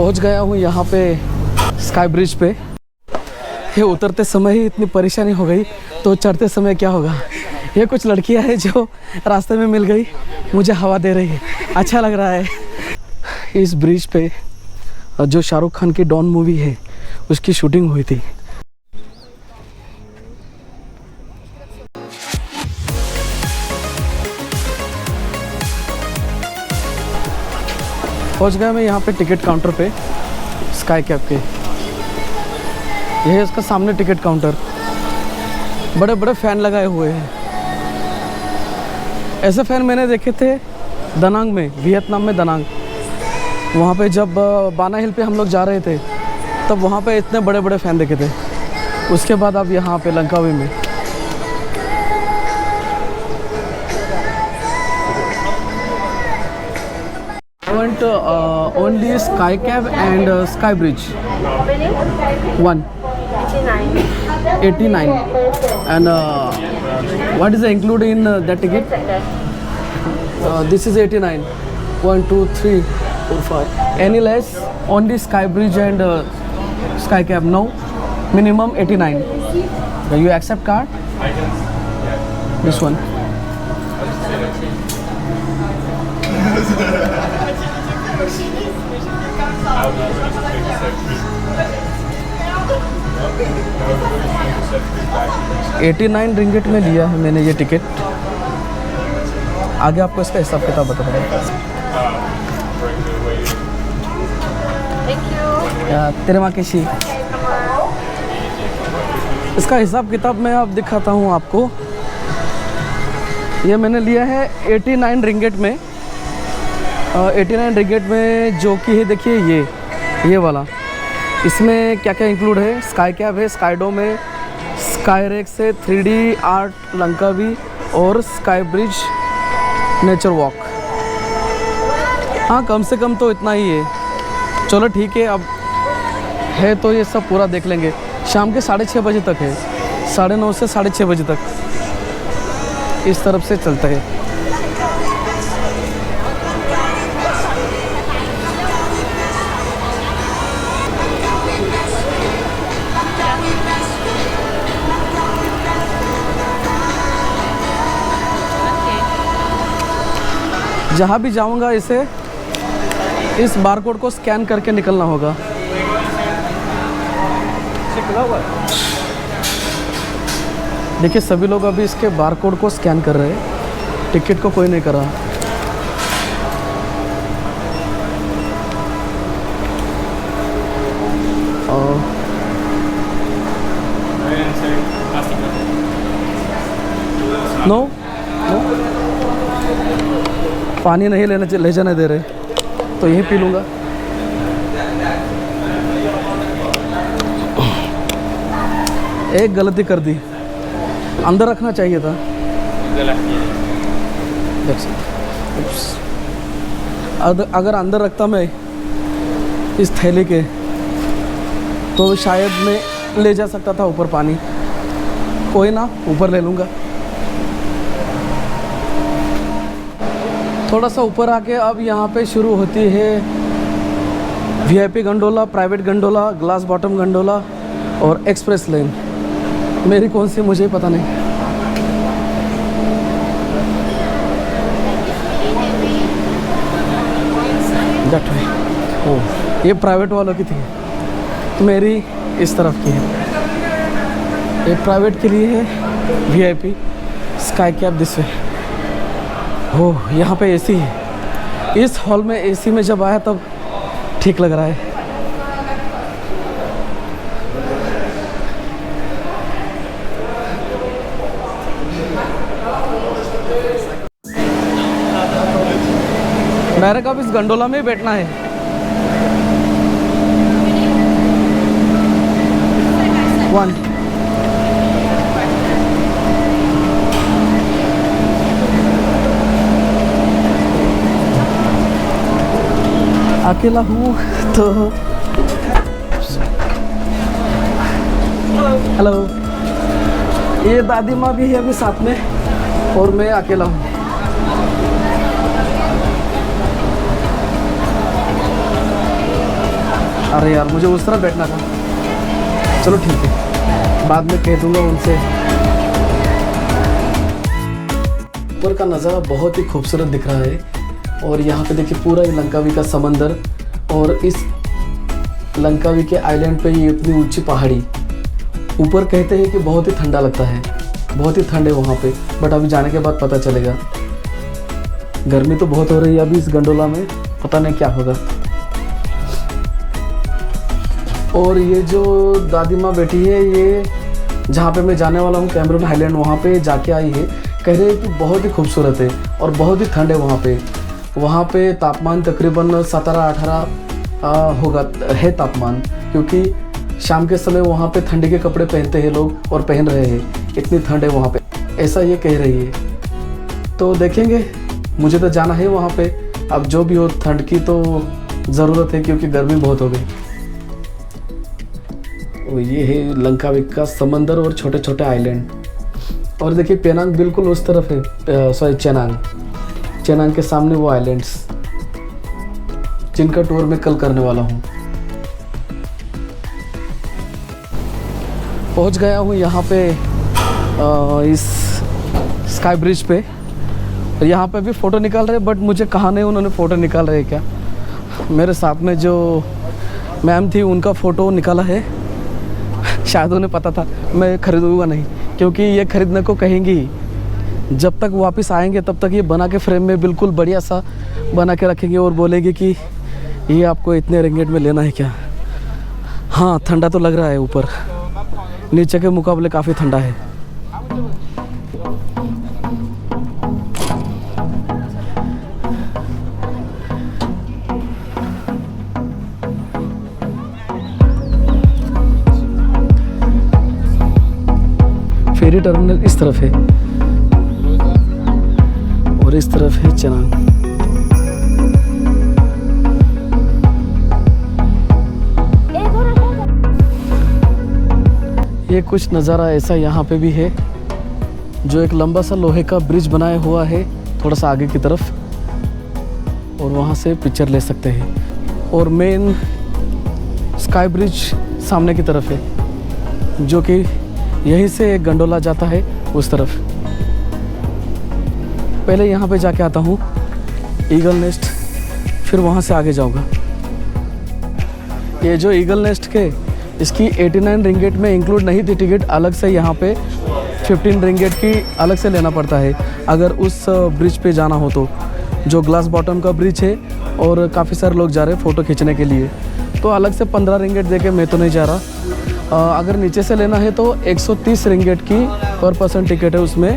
पहुंच गया हूं यहाँ पे स्काई ब्रिज पे। ये उतरते समय ही इतनी परेशानी हो गई तो चढ़ते समय क्या होगा। ये कुछ लड़कियां हैं जो रास्ते में मिल गई, मुझे हवा दे रही है, अच्छा लग रहा है। इस ब्रिज पे जो शाहरुख खान की डॉन मूवी है उसकी शूटिंग हुई थी। पहुंच गया मैं यहाँ पे टिकट काउंटर पे स्काई कैब के। यह है इसका सामने टिकट काउंटर। बड़े बड़े फ़ैन लगाए हुए हैं। ऐसे फ़ैन मैंने देखे थे दनांग में, वियतनाम में दनांग। वहाँ पे जब बाना हिल पे हम लोग जा रहे थे तब वहाँ पे इतने बड़े बड़े फ़ैन देखे थे। उसके बाद अब यहाँ पे लंकावी में। I want only sky cab and sky bridge. One. 89. And what is included in that ticket? This is 89. 1, 2, 3, 4, 5. Any less? Only sky bridge and sky cab. No. Minimum 89. You accept card? This one. 89 ringgit में लिया है मैंने ये ticket. आगे आपको इसका हिसाब किताब बता दूँगा। तेरे माँ कैसी? इसका हिसाब किताब मैं अब दिखाता हूँ आपको। ये मैंने लिया है 89 रिंगिट में। 89 रिंगिट में जो कि है देखिए ये वाला। इसमें क्या क्या इंक्लूड है? स्काई कैब है, स्काई डोम है, स्काई रेक्स है, 3D आर्ट लंकावी और स्काई ब्रिज नेचर वॉक। हाँ, कम से कम तो इतना ही है। चलो ठीक है, अब है तो ये सब पूरा देख लेंगे। शाम के 6:30 बजे तक है, 9:30 से 6:30 बजे तक इस तरफ से चलता है। जहाँ भी जाऊँगा इस बारकोड को स्कैन करके निकलना होगा। देखिए सभी लोग अभी इसके बारकोड को स्कैन कर रहे हैं, टिकट को कोई नहीं कर रहा। नो पानी नहीं ले जाने दे रहे, तो यही पी लूँगा। एक गलती कर दी, अंदर रखना चाहिए था। अगर अंदर रखता मैं इस थैली के तो शायद मैं ले जा सकता था ऊपर पानी। कोई ना, ऊपर ले लूँगा। थोड़ा सा ऊपर आके अब यहाँ पे शुरू होती है VIP gondola, private gondola, glass bottom gondola और एक्सप्रेस लेन। मेरी कौन सी मुझे पता नहीं। That way. ओह, ये प्राइवेट वालों की थी, मेरी इस तरफ की है। ये प्राइवेट के लिए है, VIP sky cab this way. Oh, यहाँ पे AC है। इस हॉल में AC में जब आया तब ठीक लग रहा है। डायरेक्ट अब इस गंडोला में ही बैठना है। वन अकेला हूँ तो हेलो, ये दादी माँ भी है अभी साथ में और मैं अकेला हूँ। अरे यार मुझे उस तरफ बैठना था। चलो ठीक है, बाद में कह दूंगा उनसे। ऊपर का नज़ारा बहुत ही खूबसूरत दिख रहा है और यहाँ पे देखिए पूरा ये लंकावी का समंदर और इस लंकावी के आइलैंड पे ये इतनी ऊंची पहाड़ी। ऊपर कहते हैं कि बहुत ही ठंडा लगता है, बहुत ही ठंड है वहाँ पे, बट अभी जाने के बाद पता चलेगा। गर्मी तो बहुत हो रही है अभी इस गंडोला में, पता नहीं क्या होगा। और ये जो दादी माँ बैठी है, ये जहाँ पे मैं जाने वाला हूँ कैमरून हाईलैंड, वहाँ पे जाके आई है। कह रहे हैं कि बहुत ही खूबसूरत है और बहुत ही ठंड है वहाँ पे। वहाँ पे तापमान तकरीबन 17-18 होगा है तापमान, क्योंकि शाम के समय वहाँ पे ठंडी के कपड़े पहनते हैं लोग और पहन रहे हैं, इतनी ठंड है वहाँ पे, ऐसा ये कह रही है। तो देखेंगे, मुझे तो जाना है वहाँ पे। अब जो भी हो, ठंड की तो ज़रूरत है क्योंकि गर्मी बहुत हो गई। और ये है लंकावी का समंदर और छोटे छोटे आइलैंड। और देखिए पेनांग बिल्कुल उस तरफ है, सॉरी चेनांग के सामने वो आइलैंड्स जिनका टूर मैं कल करने वाला हूँ। पहुँच गया हूँ यहाँ पे इस स्काई ब्रिज पे। यहाँ पे भी फ़ोटो निकाल रहे हैं, बट मुझे कहा नहीं उन्होंने फ़ोटो निकाल रहे हैं क्या। मेरे साथ में जो मैम थी उनका फ़ोटो निकाला है, शायद उन्हें पता था मैं ख़रीदूँगा नहीं, क्योंकि ये ख़रीदने को कहेंगी। जब तक वापस आएंगे तब तक ये बना के फ्रेम में बिल्कुल बढ़िया सा बना के रखेंगे और बोलेंगे कि ये आपको इतने रिंगेट में लेना है क्या। हाँ, ठंडा तो लग रहा है, ऊपर नीचे के मुकाबले काफ़ी ठंडा है। फेरी टर्मिनल इस तरफ है और इस तरफ है चेनांग। ये कुछ नज़ारा ऐसा यहाँ पे भी है, जो एक लंबा सा लोहे का ब्रिज बनाया हुआ है थोड़ा सा आगे की तरफ, और वहाँ से पिक्चर ले सकते हैं। और मेन स्काई ब्रिज सामने की तरफ है, जो कि यहीं से एक गंडोला जाता है उस तरफ। पहले यहाँ पे जाके आता हूँ ईगल नेस्ट, फिर वहाँ से आगे जाऊँगा। ये जो ईगल नेस्ट के, इसकी 89 रिंगेट में इंक्लूड नहीं थी टिकट, अलग से यहाँ पे 15 रिंगेट की अलग से लेना पड़ता है अगर उस ब्रिज पे जाना हो तो, जो ग्लास बॉटम का ब्रिज है। और काफ़ी सारे लोग जा रहे हैं फ़ोटो खींचने के लिए, तो अलग से 15 रिंगेट दे के मैं तो नहीं जा रहा। अगर नीचे से लेना है तो 130 रिंगेट की पर पर्सन टिकट है, उसमें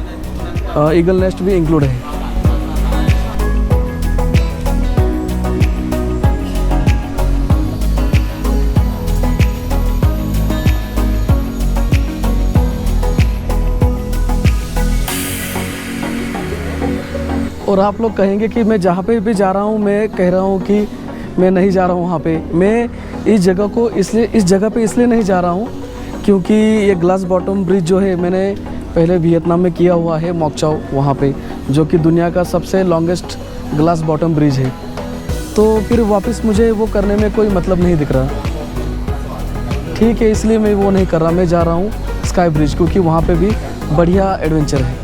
ईगल नेस्ट भी इंक्लूड है। और आप लोग कहेंगे कि मैं जहाँ पे भी जा रहा हूँ, मैं कह रहा हूँ कि मैं नहीं जा रहा हूँ वहाँ पे। मैं इस जगह पे इसलिए नहीं जा रहा हूँ क्योंकि ये ग्लास बॉटम ब्रिज जो है, मैंने पहले वियतनाम में किया हुआ है, मोक चाओ वहाँ पे, जो कि दुनिया का सबसे लॉन्गेस्ट ग्लास बॉटम ब्रिज है। तो फिर वापस मुझे वो करने में कोई मतलब नहीं दिख रहा। ठीक है, इसलिए मैं वो नहीं कर रहा। मैं जा रहा हूँ स्काई ब्रिज, क्योंकि वहाँ पे भी बढ़िया एडवेंचर है।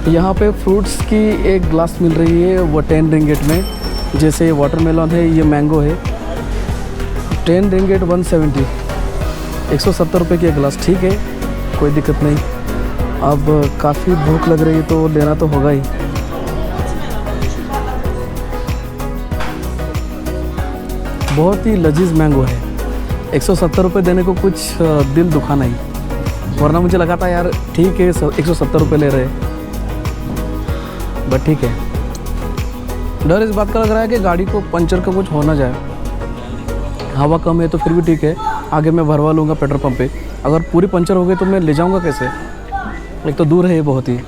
यहाँ पे फ्रूट्स की एक ग्लास मिल रही है, वो 10 रिंगेट में। जैसे वाटरमेलन है, ये मैंगो है, 10 रिंगेट 170, 170 रुपये की एक गिलास। ठीक है, कोई दिक्कत नहीं। अब काफ़ी भूख लग रही है तो लेना तो होगा ही। बहुत ही लजीज मैंगो है। 170 रुपये देने को कुछ दिल दुखा नहीं, वरना मुझे लगा था यार ठीक है 170 रुपये ले रहे, बट ठीक है। डर इस बात का लग रहा है कि गाड़ी को पंचर का कुछ हो ना जाए। हवा कम है तो फिर भी ठीक है, आगे मैं भरवा लूँगा पेट्रोल पंप पे। अगर पूरी पंचर हो गई तो मैं ले जाऊँगा कैसे? एक तो दूर है ये बहुत ही।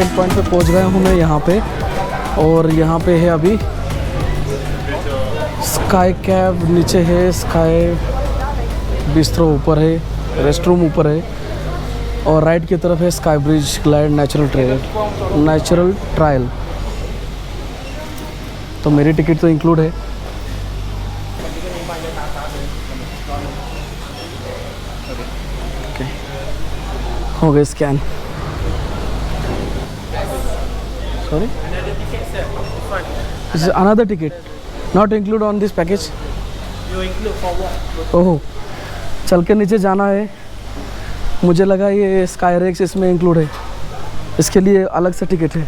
सेकंड पॉइंट पे पहुंच गया हूँ मैं यहाँ पे। और यहाँ पे है अभी स्काई कैब नीचे है, स्काई बिस्ट्रो ऊपर है, रेस्ट रूम ऊपर है, और राइट की तरफ है sky bridge glide natural trial. तो मेरी टिकट तो इंक्लूड है। ओके, हो गए scan. Sorry, this is another ticket not include on this package. ओहो, चल के नीचे जाना है। मुझे लगा ये स्काई रेक्स इसमें इंक्लूड है, इसके लिए अलग से टिकट है।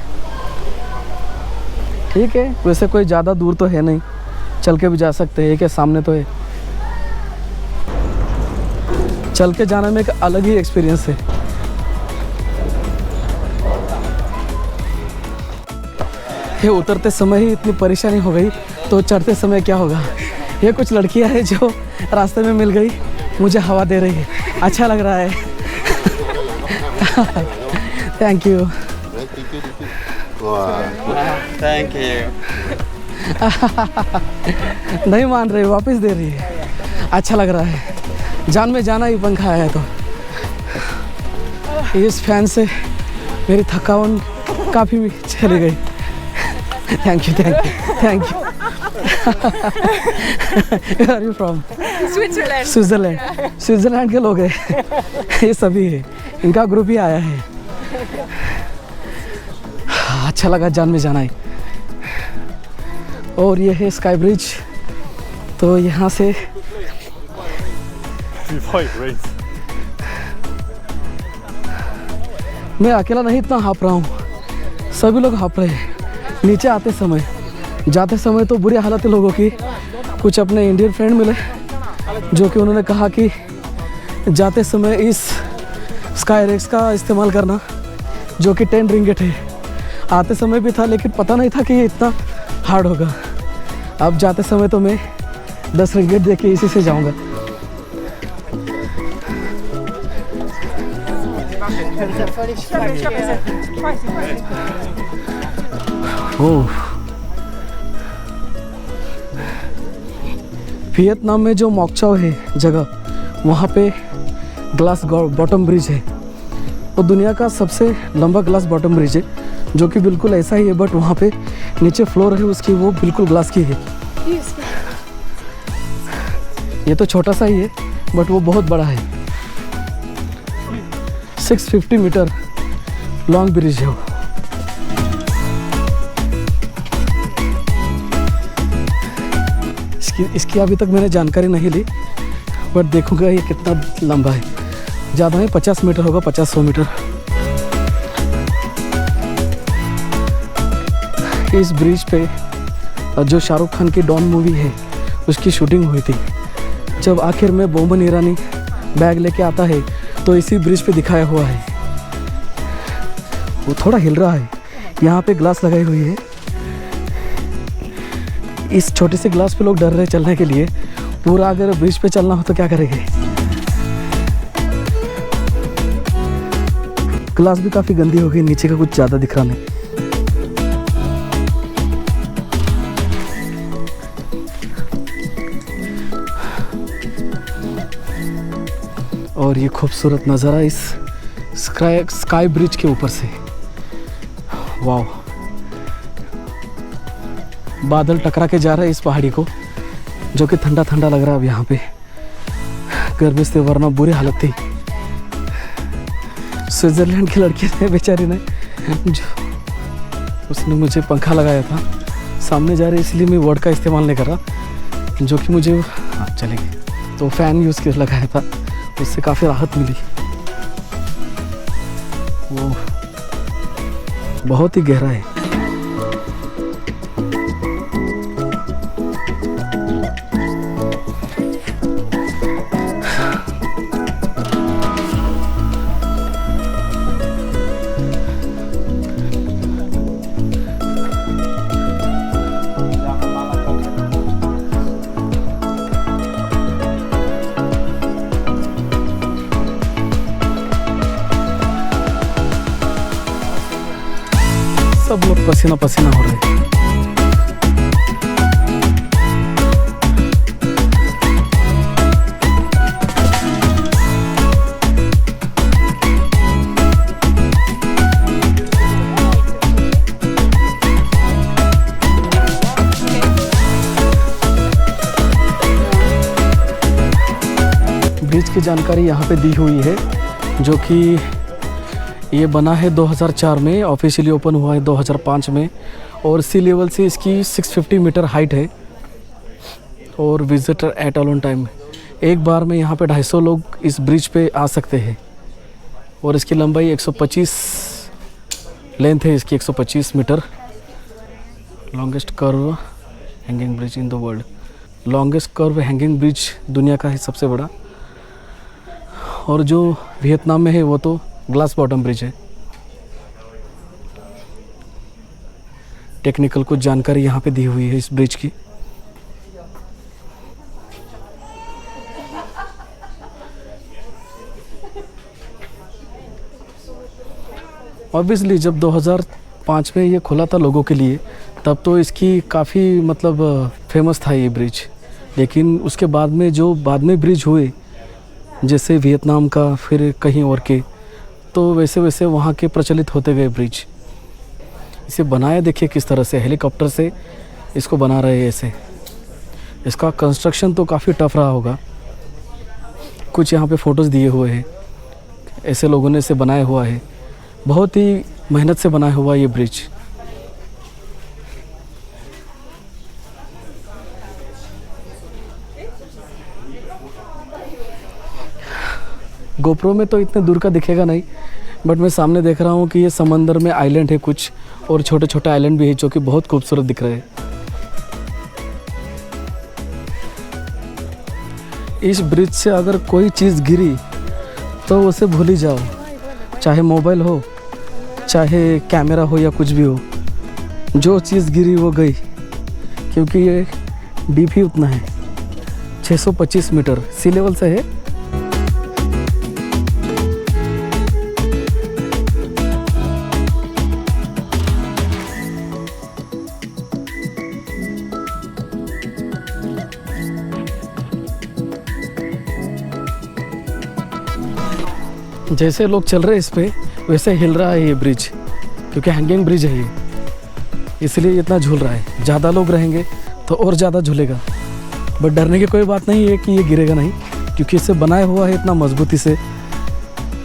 ठीक है, वैसे कोई ज़्यादा दूर तो है नहीं, चल के भी जा सकते हैं, क्या सामने तो है। चल के जाने में एक अलग ही एक्सपीरियंस है। ये उतरते समय ही इतनी परेशानी हो गई, तो चढ़ते समय क्या होगा। ये कुछ लड़कियां हैं जो रास्ते में मिल गई, मुझे हवा दे रही है, अच्छा लग रहा है। Thank you. Thank you. नहीं मान रही, वापस दे रही है, अच्छा लग रहा है। जान में जाना ही पंखा आया तो इस फैन से मेरी थकान काफ़ी चली गई। Thank you thank you thank you. Where are you from? Switzerland. Switzerland के लोग हैं ये सभी है, इनका ग्रुप ही आया है। अच्छा लगा जान में जाना है। और ये है स्काई ब्रिज, तो यहाँ से मैं अकेला नहीं इतना हाँप रहा हूँ, सभी लोग हाँप रहे हैं। नीचे आते समय, जाते समय तो बुरी हालत है लोगों की। कुछ अपने इंडियन फ्रेंड मिले जो कि उन्होंने कहा कि जाते समय इस स्काई रेक्स का इस्तेमाल करना, जो कि 10 रिंगिट है। आते समय भी था, लेकिन पता नहीं था कि ये इतना हार्ड होगा। अब जाते समय तो मैं 10 रिंगिट दे के इसी से जाऊँगा। ओह, वियतनाम में जो मोक्चाओ है जगह, वहाँ पे ग्लास बॉटम ब्रिज है। वो दुनिया का सबसे लंबा ग्लास बॉटम ब्रिज है, जो कि बिल्कुल ऐसा ही है, बट वहाँ पे नीचे फ्लोर है उसकी, वो बिल्कुल ग्लास की है। ये तो छोटा सा ही है, बट वो बहुत बड़ा है। 650 मीटर लॉन्ग ब्रिज है वो। इसकी अभी तक मैंने जानकारी नहीं ली, बट देखूंगा ये कितना लंबा है। ज़्यादा नहीं, 50 मीटर होगा, 50-100 मीटर। इस ब्रिज पे जो शाहरुख खान की डॉन मूवी है उसकी शूटिंग हुई थी। जब आखिर में बोमन ईरानी बैग लेके आता है तो इसी ब्रिज पे दिखाया हुआ है। वो थोड़ा हिल रहा है, यहाँ पे ग्लास लगाई हुई है। इस छोटे से ग्लास पे लोग डर रहे चलने के लिए। पूरा अगर ब्रिज पे चलना हो तो क्या करेंगे। ग्लास भी काफ़ी गंदी हो गई, नीचे का कुछ ज़्यादा दिख रहा नहीं। और ये खूबसूरत नज़ारा इस स्काई ब्रिज के ऊपर से, वाह। बादल टकरा के जा रहा है इस पहाड़ी को, जो कि ठंडा ठंडा लग रहा है अब यहाँ पे। गर्मी से वरना बुरी हालत थी। स्विट्ज़रलैंड की लड़की ने, बेचारी ने, जो उसने मुझे पंखा लगाया था, सामने जा रही, इसलिए मैं वर्ड का इस्तेमाल नहीं कर रहा, जो कि मुझे चलेगी। तो फ़ैन यूज़ कर लगाया था, उससे काफ़ी राहत मिली। वो बहुत ही गहरा है। सब लोग पसीना पसीना हो रहे हैं। ब्रिज की जानकारी यहाँ पे दी हुई है, जो कि ये बना है 2004 में, ऑफिशियली ओपन हुआ है 2005 में, और सी लेवल से इसकी 650 मीटर हाइट है। और visitor at all on time, एक बार में यहाँ पे 250 लोग इस ब्रिज पे आ सकते हैं। और इसकी लंबाई 125, लेंथ है इसकी 125 metre. Longest curve hanging bridge in the world, longest curve hanging bridge दुनिया का है सबसे बड़ा। और जो वियतनाम में है वो तो ग्लास बॉटम ब्रिज है। टेक्निकल कुछ जानकारी यहाँ पे दी हुई है इस ब्रिज की। ऑब्वियसली जब 2005 में ये खुला था लोगों के लिए, तब तो इसकी काफ़ी मतलब फेमस था ये ब्रिज। लेकिन उसके बाद में जो बाद में ब्रिज हुए, जैसे वियतनाम का, फिर कहीं और के, तो वैसे वैसे वहाँ के प्रचलित होते गए ब्रिज। इसे बनाया देखिए किस तरह से, हेलीकॉप्टर से इसको बना रहे हैं ऐसे। इसका कंस्ट्रक्शन तो काफ़ी टफ रहा होगा। कुछ यहाँ पे फ़ोटोज़ दिए हुए हैं, ऐसे लोगों ने इसे बनाया हुआ है। बहुत ही मेहनत से बनाया हुआ ये ब्रिज। गोप्रो में तो इतने दूर का दिखेगा नहीं, बट मैं सामने देख रहा हूँ कि ये समंदर में आइलैंड है कुछ, और छोटे छोटे आइलैंड भी है जो कि बहुत खूबसूरत दिख रहे हैं। इस ब्रिज से अगर कोई चीज़ गिरी तो उसे भूल ही जाओ, चाहे मोबाइल हो, चाहे कैमरा हो, या कुछ भी हो। जो चीज़ गिरी वो गई, क्योंकि ये डीप ही उतना है, 625 मीटर सी लेवल से है। जैसे लोग चल रहे हैं इस पे, वैसे हिल रहा है ये ब्रिज, क्योंकि हैंगिंग ब्रिज है ये, इसलिए इतना झूल रहा है। ज़्यादा लोग रहेंगे तो और ज़्यादा झूलेगा, बट डरने की कोई बात नहीं है कि ये गिरेगा नहीं, क्योंकि इसे बनाया हुआ है इतना मजबूती से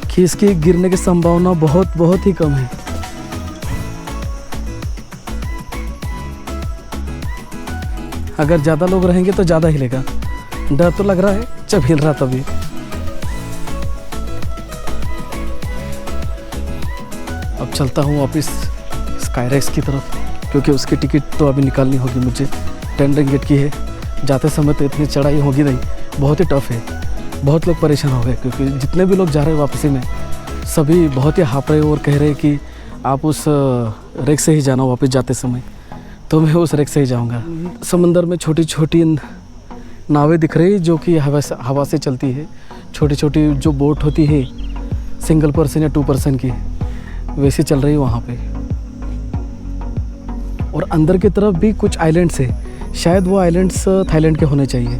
कि इसकी गिरने की संभावना बहुत बहुत ही कम है। अगर ज़्यादा लोग रहेंगे तो ज़्यादा हिलेगा। डर तो लग रहा है जब हिल रहा तभी। अब चलता हूँ वापस स्काईरेक्स की तरफ, क्योंकि उसकी टिकट तो अभी निकालनी होगी मुझे। 10 रिंगिट की है। जाते समय तो इतनी चढ़ाई होगी नहीं, बहुत ही टफ है। बहुत लोग परेशान हो गए, क्योंकि जितने भी लोग जा रहे हैं वापसी में, सभी बहुत ही हाँप रहे और कह रहे हैं कि आप उस रेक से ही जाना वापस जाते समय। तो मैं उस रेक से ही जाऊँगा। समंदर में छोटी छोटी नावें दिख रही, जो कि हवा से चलती है। छोटी छोटी जो बोट होती है, सिंगल पर्सन या 2 पर्सन की, वैसे चल रही है वहाँ पे। और अंदर की तरफ भी कुछ आइलैंड्स है, शायद वो आइलैंड्स थाईलैंड के होने चाहिए।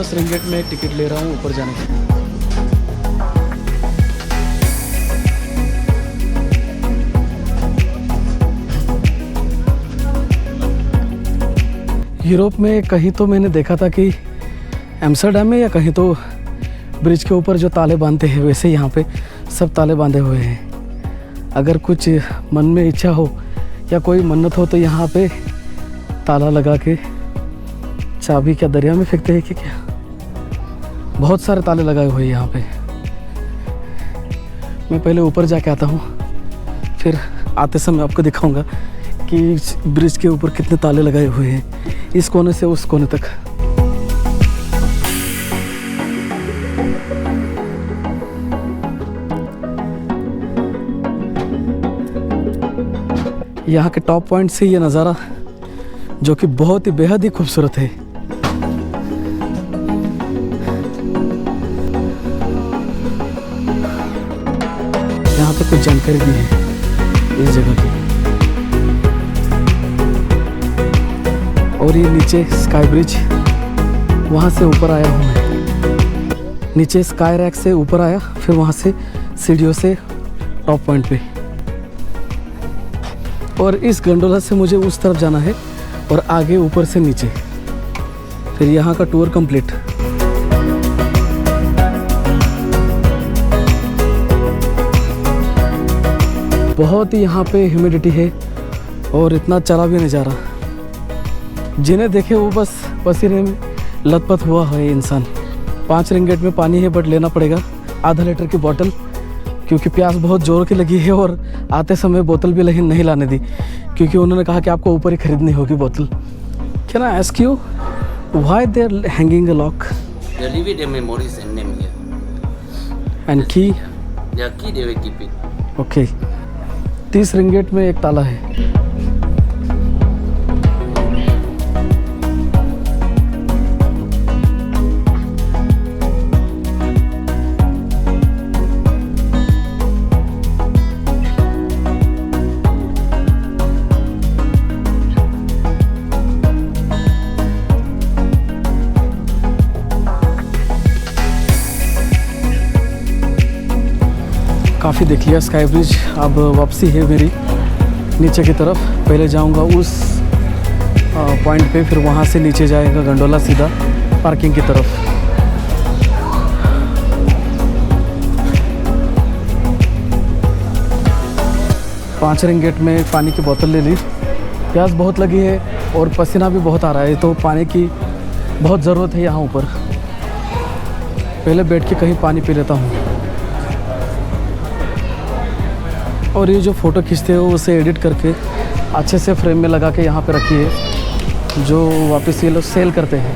रिंगिट में टिकट ले रहा हूँ ऊपर जाने की। यूरोप में कहीं तो मैंने देखा था कि एम्स्टर्डम में या कहीं तो ब्रिज के ऊपर जो ताले बांधते हैं, वैसे यहाँ पे सब ताले बांधे हुए हैं। अगर कुछ मन में इच्छा हो या कोई मन्नत हो तो यहाँ पे ताला लगा के चाबी क्या दरिया में फेंकते हैं कि क्या। बहुत सारे ताले लगाए हुए हैं यहाँ पे। मैं पहले ऊपर जाके आता हूँ, फिर आते समय आपको दिखाऊंगा कि ब्रिज के ऊपर कितने ताले लगाए हुए हैं, इस कोने से उस कोने तक। यहाँ के टॉप पॉइंट से ये नज़ारा जो कि बहुत ही बेहद ही खूबसूरत है। यहाँ पे कुछ जानकारी भी है इस जगह की। और ये नीचे स्काई ब्रिज, वहाँ से ऊपर आया हूँ मैं। नीचे स्काई रैक से ऊपर आया, फिर वहाँ से सीढ़ियों से टॉप पॉइंट पे। और इस गंडोला से मुझे उस तरफ जाना है और आगे ऊपर से नीचे, फिर यहाँ का टूर कंप्लीट। बहुत ही यहाँ पे ह्यूमिडिटी है और इतना चला भी नहीं जा रहा। जिन्हें देखे वो बस पसीने में लथपथ हुआ है इंसान। 5 रिंगेट में पानी है, बट लेना पड़ेगा आधा लीटर की बोतल, क्योंकि प्यास बहुत ज़ोर की लगी है। और आते समय बोतल भी नहीं लाने दी, क्योंकि उन्होंने कहा कि आपको ऊपर ही खरीदनी होगी बोतल। Can I ask you why they are hanging a lock? They leave it their memories and name here. And key? Their key they will keep it. Okay, 30 ringgit में एक ताला है। काफ़ी देख लिया स्काई ब्रिज, अब वापसी है मेरी नीचे की तरफ। पहले जाऊंगा उस पॉइंट पे, फिर वहाँ से नीचे जाएगा गंडोला सीधा पार्किंग की तरफ। पाँच रिंगेट में पानी की बोतल ले ली। प्यास बहुत लगी है और पसीना भी बहुत आ रहा है, तो पानी की बहुत ज़रूरत है यहाँ ऊपर। पहले बैठ के कहीं पानी पी लेता हूँ। और ये जो फ़ोटो खींचते हो उसे एडिट करके अच्छे से फ्रेम में लगा के यहाँ पे रखिए, जो वापस ये लोग सेल करते हैं।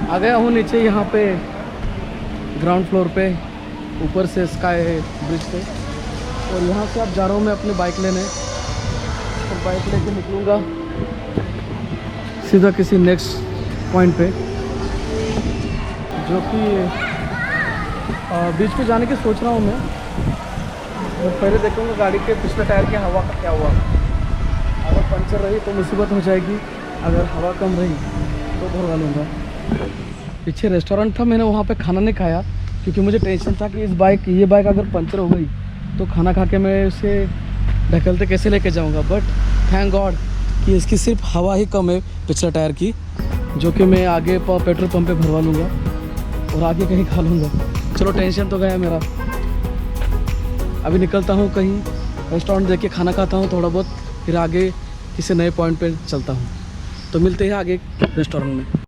आ गया हूँ नीचे, यहाँ पे ग्राउंड फ्लोर पे, ऊपर से स्काई ब्रिज पे। और यहाँ से अब जा रहा हूँ मैं अपनी बाइक लेने। और बाइक लेके निकलूँगा सीधा किसी नेक्स्ट पॉइंट पे, जो कि बीच पे जाने की सोच रहा हूँ मैं। और पहले देखूँगा गाड़ी के पिछले टायर की हवा का क्या हुआ। अगर पंचर रही तो मुसीबत हो जाएगी, अगर हवा कम रही तो भरवा लूँगा। पीछे रेस्टोरेंट था, मैंने वहाँ पे खाना नहीं खाया, क्योंकि मुझे टेंशन था कि ये बाइक अगर पंचर हो गई तो खाना खा के मैं उसे ढकलते कैसे लेके जाऊंगा। बट थैंक गॉड कि इसकी सिर्फ हवा ही कम है पिछला टायर की, जो कि मैं आगे पेट्रोल पंप पे भरवा लूँगा और आगे कहीं खा लूँगा। चलो टेंशन तो गया मेरा। अभी निकलता हूँ कहीं रेस्टोरेंट देख के खाना खाता हूँ थोड़ा बहुत, फिर आगे किसी नए पॉइंट पे चलता हूँ। तो मिलते हैं आगे रेस्टोरेंट में।